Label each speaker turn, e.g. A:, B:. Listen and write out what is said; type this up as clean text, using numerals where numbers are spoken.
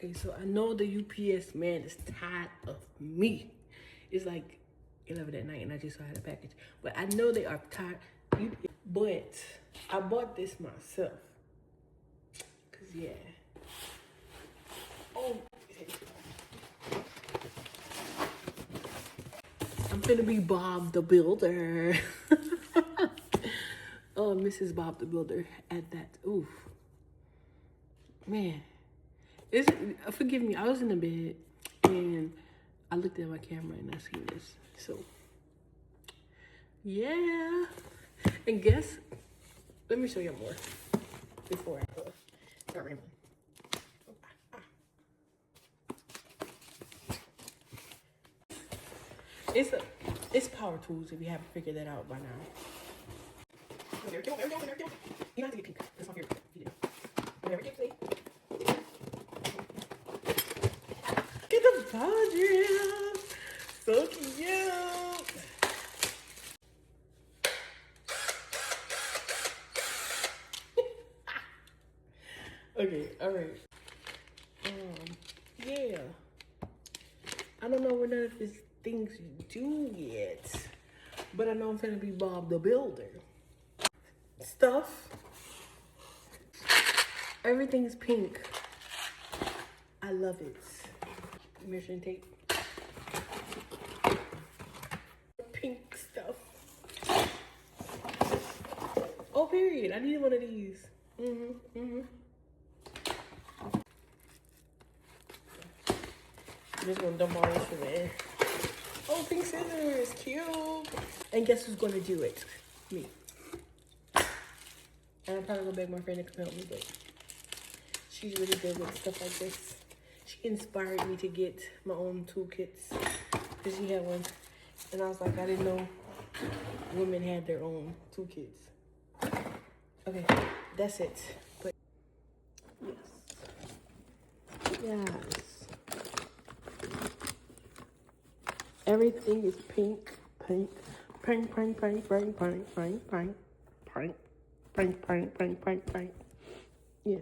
A: Okay, so I know the UPS man is tired of me. It's like 11 at night and I just saw the package. But I know they are tired. But I bought this myself. Cause yeah. Oh, I'm gonna be Bob the Builder. Oh, Mrs. Bob the Builder at that. Oof. Man. Forgive me, I was in the bed and I looked at my camera and I seen this. So, yeah. And guess, let me show you more before I start rambling. It's power tools if you haven't figured that out by now. You don't have to get pink. That's my favorite. You didn't. Whatever you say. Get the Padres. So cute. Okay, alright. Yeah. I don't know what none of these things do yet. But I know I'm gonna be Bob the Builder. Stuff. Everything is pink. I love it. Measuring tape. Pink stuff. Oh, period. I need one of these. I'm just gonna dump all this in there. Oh, pink scissors. Cute. And guess who's gonna do it? Me. And I'm probably gonna beg my friend to come help me, but she's really good with stuff like this. She inspired me to get my own toolkits because she had one. And I was like, I didn't know women had their own toolkits. Okay, that's it. But yes. Everything is pink, pink, pink, pink, pink, pink, pink, pink, pink, pink, pink, pink, pink, pink, pink, pink. Yeah.